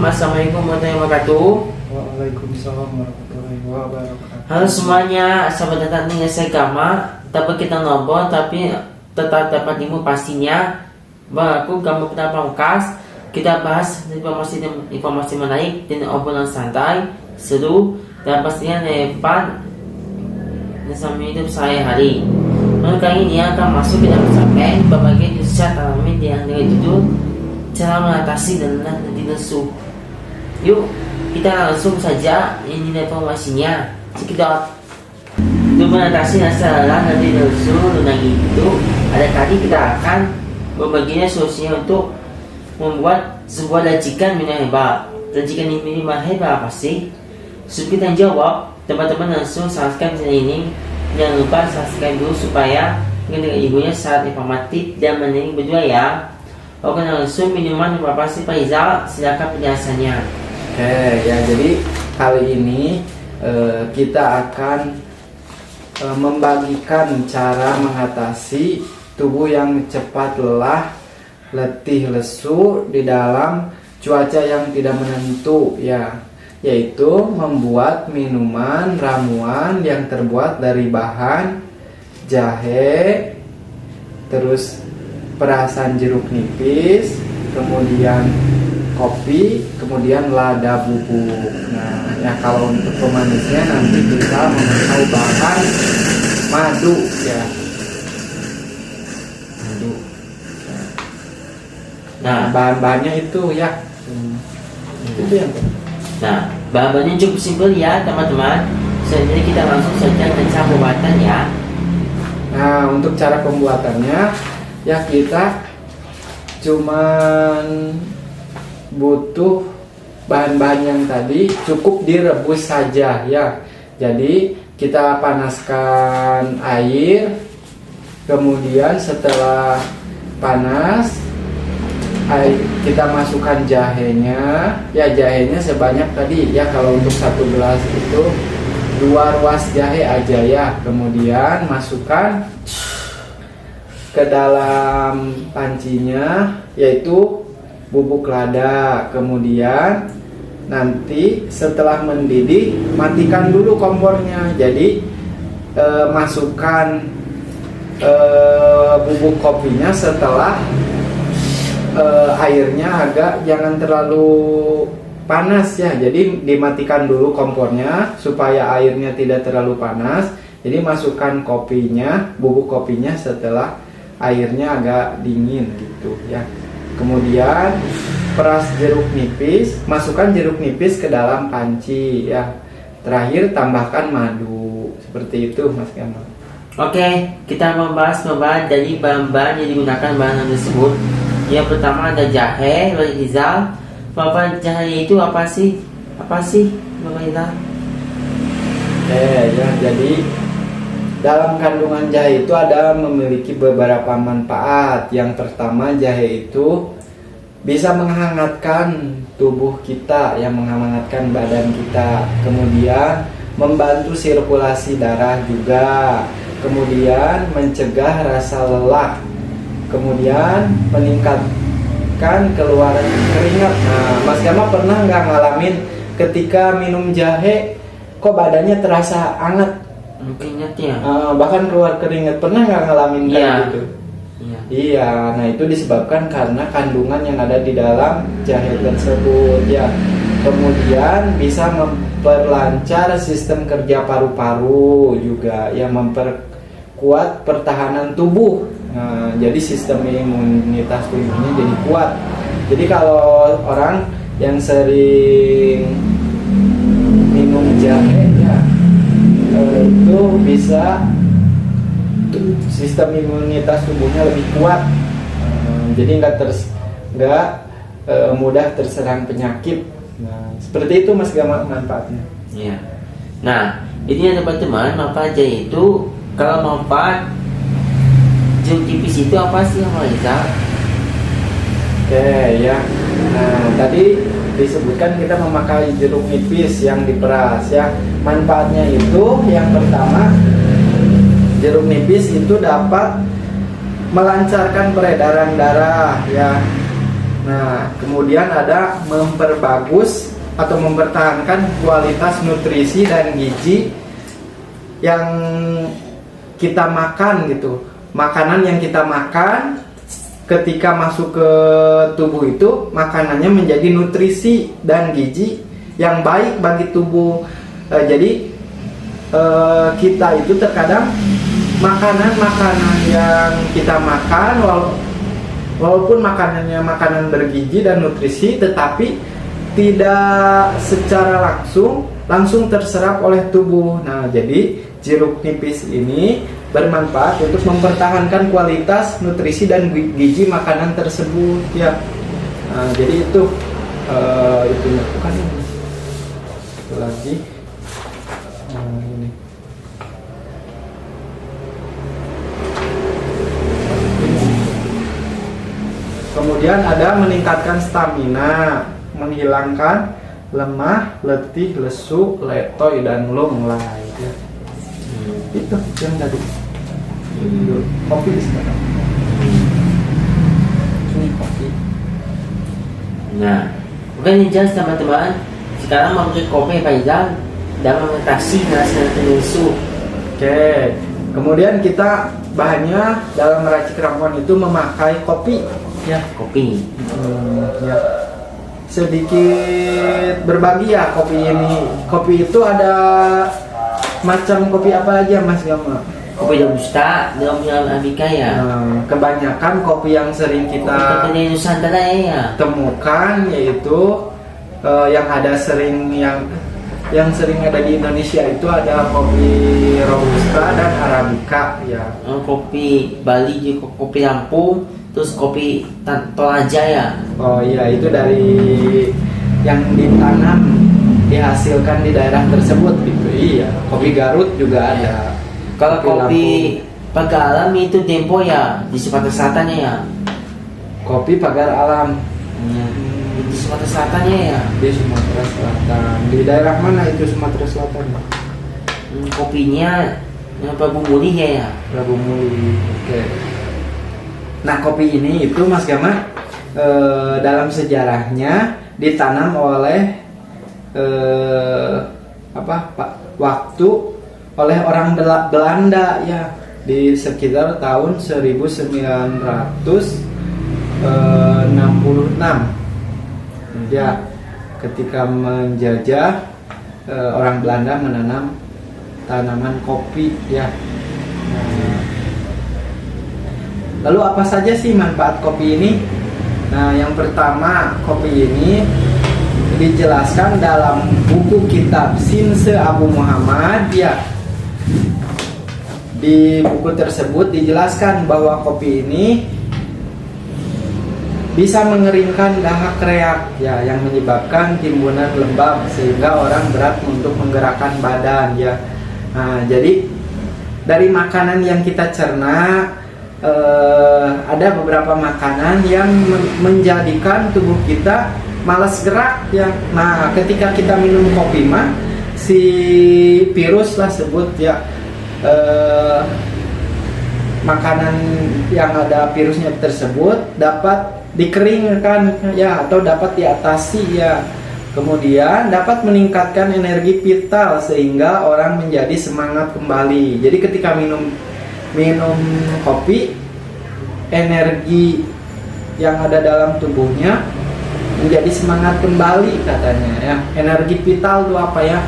Assalamualaikum warahmatullahi wabarakatuh. Waalaikumsalam warahmatullahi wabarakatuh. Halo semuanya, selamat datang di Ngasih Gama. Tapi kita ngobrol, tapi tetap dapat ilmu pastinya. Bang, aku Gama Putra Pamungkas. Kita bahas informasi menarik dan obrolan santai, seru, dan pastinya relevan sama hidup sehari-hari. Kali ini akan masuk ke dalam segmen berbagai dosa alami yang dengan judul cara mengatasi dan nanti lesu. Yuk, kita langsung saja ini informasinya. Sekitar untuk mengatasi rasa lelah dan lesu lunang itu, ada kali kita akan membaginya solusinya untuk membuat sebuah racikan minuman herbal. Racikan minuman herbal apa sih? Sebelum kita jawab, teman-teman langsung subscribe channel ini. Jangan lupa subscribe dulu supaya dengan ibunya sangat informatif dan menarik berdua ya. Oke, langsung minuman apa sih Pak Rizal? Silakan penjelasannya. Oke, ya jadi kali ini kita akan membagikan cara mengatasi tubuh yang cepat lelah, letih, lesu di dalam cuaca yang tidak menentu ya, yaitu membuat minuman ramuan yang terbuat dari bahan jahe, terus perasan jeruk nipis, kemudian kopi, kemudian lada bubuk. Nah, ya kalau untuk pemanisnya nanti kita memakai bahan madu ya. Madu. Nah, bahan-bahannya itu ya. Itu yang Nah, bahan-bahannya cukup simpel ya teman-teman. Selanjutnya kita langsung saja ke cara pembuatan ya. Nah, untuk cara pembuatannya ya kita cuman butuh bahan-bahan yang tadi, cukup direbus saja ya. Jadi kita panaskan air, kemudian setelah panas kita masukkan jahenya ya, jahenya sebanyak tadi ya, kalau untuk 1 gelas itu 2 ruas jahe aja ya. Kemudian masukkan ke dalam pancinya yaitu bubuk lada. Kemudian nanti setelah mendidih matikan dulu kompornya. Jadi masukkan bubuk kopinya setelah airnya agak jangan terlalu panas ya. Jadi dimatikan dulu kompornya supaya airnya tidak terlalu panas. Jadi masukkan kopinya, bubuk kopinya setelah airnya agak dingin gitu ya. Kemudian peras jeruk nipis, masukkan jeruk nipis ke dalam panci ya. Terakhir tambahkan madu. Seperti itu Mas Gamal. Oke, kita membahas dari bahan-bahan yang digunakan bahan tersebut. Yang pertama ada jahe, Pak Rizal. Bapak jahe itu apa sih? Apa sih Bapak Rizal? Ya, jadi dalam kandungan jahe itu ada memiliki beberapa manfaat. Yang pertama, jahe itu bisa menghangatkan tubuh kita, yang menghangatkan badan kita. Kemudian membantu sirkulasi darah juga. Kemudian mencegah rasa lelah. Kemudian meningkatkan keluaran keringat. Nah, Mas Gama pernah nggak ngalamin ketika minum jahe kok badannya terasa hangat? Keringatnya. Bahkan keluar keringat, pernah nggak ngalamin kayak gitu? Iya. Nah itu disebabkan karena kandungan yang ada di dalam jahe tersebut ya. Kemudian bisa memperlancar sistem kerja paru-paru juga, yang memperkuat pertahanan tubuh. Nah, jadi sistem imunitas tubuhnya jadi kuat. Jadi kalau orang yang sering minum jahe ya, itu bisa sistem imunitas tubuhnya lebih kuat, jadi nggak mudah terserang penyakit. Nah, seperti itu Mas Gama manfaatnya. Iya. Nah, ini ya teman-teman, manfaat jahe itu, kalau manfaat jeruk nipis itu apa sih Pak Rizal? Oke ya. Nah, tadi disebutkan kita memakai jeruk nipis yang diperas ya. Manfaatnya itu yang pertama, jeruk nipis itu dapat melancarkan peredaran darah ya. Nah, kemudian ada memperbagus atau mempertahankan kualitas nutrisi dan gizi yang kita makan gitu. Makanan yang kita makan ketika masuk ke tubuh itu, makanannya menjadi nutrisi dan gizi yang baik bagi tubuh. Jadi kita itu terkadang makanan-makanan yang kita makan walaupun makanannya makanan bergizi dan nutrisi, tetapi tidak secara langsung terserap oleh tubuh. Nah, jadi jeruk nipis ini bermanfaat untuk mempertahankan kualitas nutrisi dan gizi makanan tersebut ya. Nah, jadi itu bukan ini. Itu lagi ini. Kemudian ada meningkatkan stamina, menghilangkan lemah, letih, lesu, letoy dan lunglai ya. Itu yang tadi. Kopi sekarang. Ini kopi. Nah, bukan jelas teman-teman. Sekarang mau pakai kopi Pak Izal dalam mengatasi rasa lesu. Oke. Kemudian kita bahannya dalam meracik ramuan itu memakai kopi ya. Kopi. Ya. Sedikit berbagi ya kopi ini. Kopi itu ada macam kopi apa aja Mas Gama? Kopi robusta, dalam arabica ya. Kebanyakan kopi yang sering kita kopi Nusantara ya. temukan yaitu yang sering ada di Indonesia itu ada kopi robusta dan arabica ya. Kopi Bali juga kopi Lampung, terus kopi Toraja ya. Oh iya, itu dari yang ditanam dihasilkan di daerah tersebut gitu. Iya, kopi Garut juga ada. Kalau kopi Pagar Alam itu Tempo ya di Sumatera Selatan ya. Kopi Pagar Alam Di Sumatera Selatannya ya. di Sumatera Selatan. Di daerah mana itu Sumatera Selatan? Kopinya Prabu Muli ya. Prabu Muli. Oke. Nah, kopi ini itu Mas Gama dalam sejarahnya ditanam oleh waktu oleh orang Belanda ya di sekitar tahun 1966 ya, ketika menjajah orang Belanda menanam tanaman kopi ya. Lalu apa saja sih manfaat kopi ini? Nah, yang pertama, kopi ini dijelaskan dalam buku kitab Sinse Abu Muhammad ya. Di buku tersebut dijelaskan bahwa kopi ini bisa mengeringkan dahak reak ya, yang menyebabkan timbunan lembab sehingga orang berat untuk menggerakkan badan ya. Nah, jadi dari makanan yang kita cerna ada beberapa makanan yang menjadikan tubuh kita malas gerak ya. Nah, ketika kita minum kopi mah si virus lah sebut ya, makanan yang ada virusnya tersebut dapat dikeringkan ya, atau dapat diatasi ya. Kemudian dapat meningkatkan energi vital sehingga orang menjadi semangat kembali. Jadi ketika minum kopi, energi yang ada dalam tubuhnya menjadi semangat kembali katanya ya. Energi vital itu apa ya?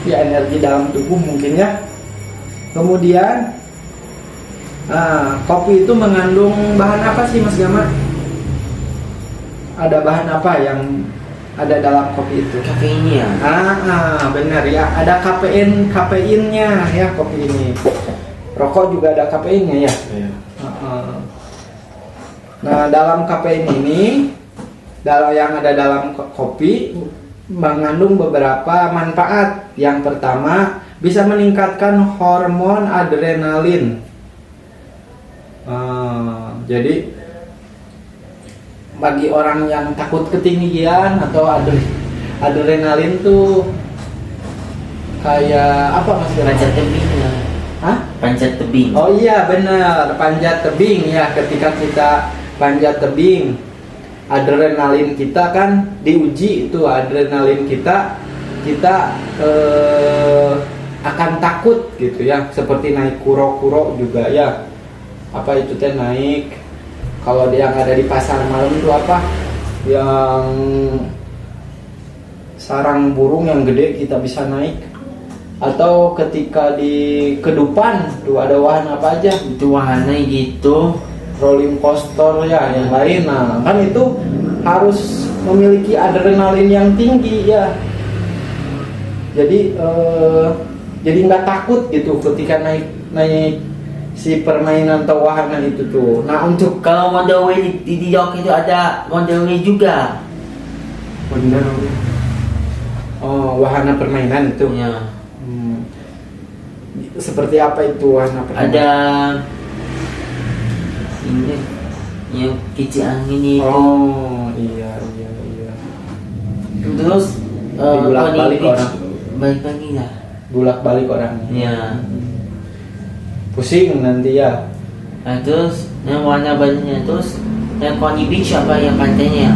Ya, energi dalam tubuh mungkin ya. Kemudian kopi itu mengandung bahan apa sih Mas Gama? Ada bahan apa yang ada dalam kopi itu? Kafeinnya. Benar ya. Ada kafeinnya ya kopi ini. Rokok juga ada kafeinnya ya. Nah, dalam kafein ini, yang ada dalam kopi mengandung beberapa manfaat. Yang pertama, bisa meningkatkan hormon adrenalin. Jadi bagi orang yang takut ketinggian atau adrenalin tuh kayak apa Mas? Panjat tebing ya. Hah? Panjat tebing. Oh iya benar, panjat tebing ya. Ketika kita panjat tebing adrenalin kita kan diuji, itu adrenalin kita akan takut gitu ya, seperti naik kuro-kuro juga ya, apa itu teh naik, kalau yang ada di pasar malam itu apa, yang sarang burung yang gede kita bisa naik, atau ketika di kedupan tuh ada wahana apa aja, Itu wahana gitu. rolling coaster ya, yang lain. Nah kan itu harus memiliki adrenalin yang tinggi ya, jadi nggak takut gitu ketika naik si permainan atau wahana itu tuh. Nah untuk Kalau Wonder Wheel di York itu ada Wonder Wheel juga. bener, oh wahana permainan itu. Ya. Seperti apa itu wahana permainan? Ada ini yang kicik angin itu. Oh iya. Terus Dibulak-balik orang. balik lagi lah. Bolak-balik orangnya. Ya. Pusing nanti ya. Nah, terus yang warna barunya, terus yang Coney Beach apa yang pantainya?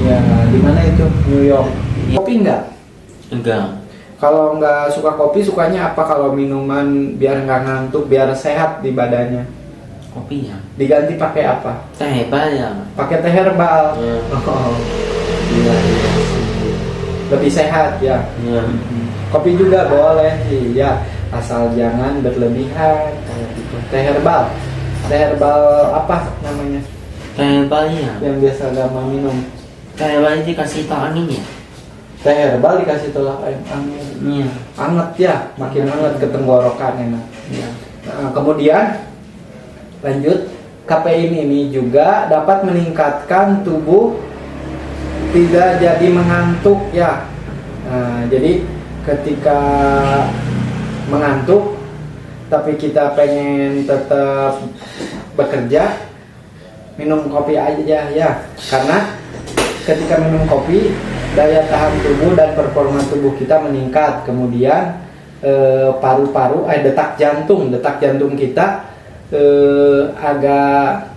Ya di mana itu? New York. Kopi enggak? Enggak. Kalau nggak suka kopi, sukanya apa kalau minuman biar nggak ngantuk, biar sehat di badannya? Kopinya. Diganti pakai apa? Teh herbal ya. Pakai teh herbal. Ya. Oh, iya. Lebih sehat ya. Ya. Kopi juga boleh, iya, asal jangan berlebihan. Kayak gitu. Teh herbal apa namanya? Teh herbalnya. Yang biasa Gama minum. Teh herbal itu dikasih tau angin ya. Teh herbal dikasih tolak air angin. Iya. Anget ya, makin anget ke tenggorokan enak. Ya. Nah, kemudian lanjut, kafein ini juga dapat meningkatkan tubuh tidak jadi mengantuk ya. Nah, jadi ketika mengantuk tapi kita pengen tetap bekerja, minum kopi aja ya. Karena ketika minum kopi, daya tahan tubuh dan performa tubuh kita meningkat. Kemudian paru-paru, detak jantung kita agak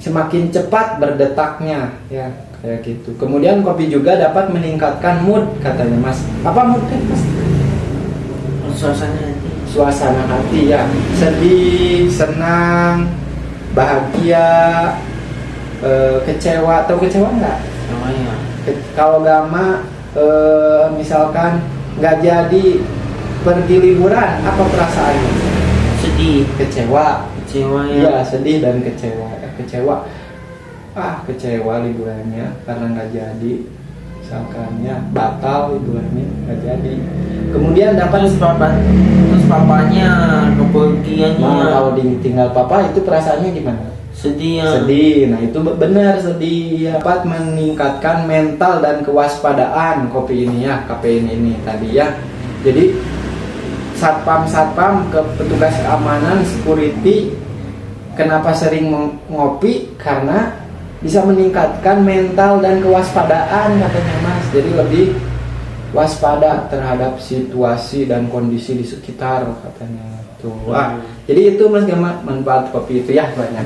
semakin cepat berdetaknya ya, kayak gitu. Kemudian kopi juga dapat meningkatkan mood katanya Mas. Apa mood kan Mas? Suasana hati ya, sedih, senang, bahagia, kecewa. Tahu kecewa nggak? Namanya. Kalau Gama misalkan nggak jadi pergi liburan, apa perasaannya? Sedih. Kecewa. Kecewa ya. Iya, sedih dan kecewa. Kecewa liburannya karena nggak jadi, misalkannya batal liburannya nggak jadi. Kemudian dapat Terus papanya kepergiannya. nah, kalau ditinggal papa itu perasaannya gimana? Sedih ya. Sedih. Nah itu benar, sedih. Dapat meningkatkan mental dan kewaspadaan kopi ini ya, kafein ini tadi ya. Jadi satpam ke petugas keamanan, security, kenapa sering ngopi? Karena bisa meningkatkan mental dan kewaspadaan katanya Mas. Jadi lebih waspada terhadap situasi dan kondisi di sekitar katanya tuh. Jadi itu Mas Gama manfaat kopi itu ya banyak.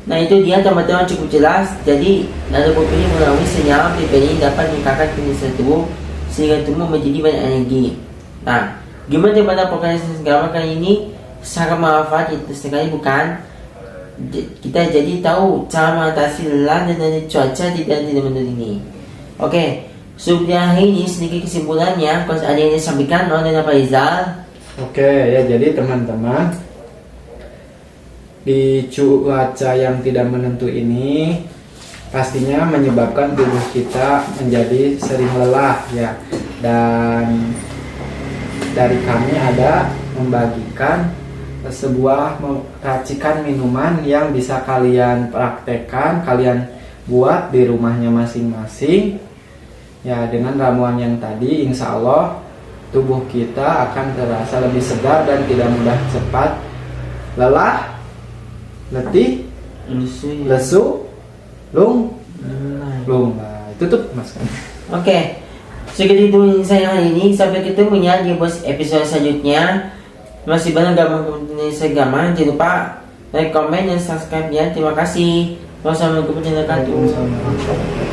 Nah itu dia teman-teman, cukup jelas. Jadi nada kopi ini melalui senyawa PPI dapat meningkatkan kinerja tubuh sehingga tubuh menjadi banyak energi. Nah, gimana daripada podcast Gama kali ini? Sangat manfaat itu sekali bukan? Kita jadi tahu cara mengatasi lelah dan cuaca tidak menentu ini. Oke, sebelum hari ini sedikit kesimpulannya, kalau ada yang disampaikan oleh Pak Rizal. Oke ya, jadi teman-teman, di cuaca yang tidak menentu ini pastinya menyebabkan tubuh kita menjadi sering lelah ya. Dan dari kami ada membagikan sebuah racikan minuman yang bisa kalian praktekkan, kalian buat di rumahnya masing-masing ya. Dengan ramuan yang tadi, insya Allah tubuh kita akan terasa lebih segar dan tidak mudah cepat lelah, letih, lesu, lumba. Tutup Mas. Oke, segitu itu saya hari ini. Sampai ketemu ya di episode selanjutnya. Masih banyak Gama Indonesia Gama. Jangan lupa like, comment, dan subscribe ya. Terima kasih. Wassalamualaikum warahmatullahi wabarakatuh. Waalaikumsalam.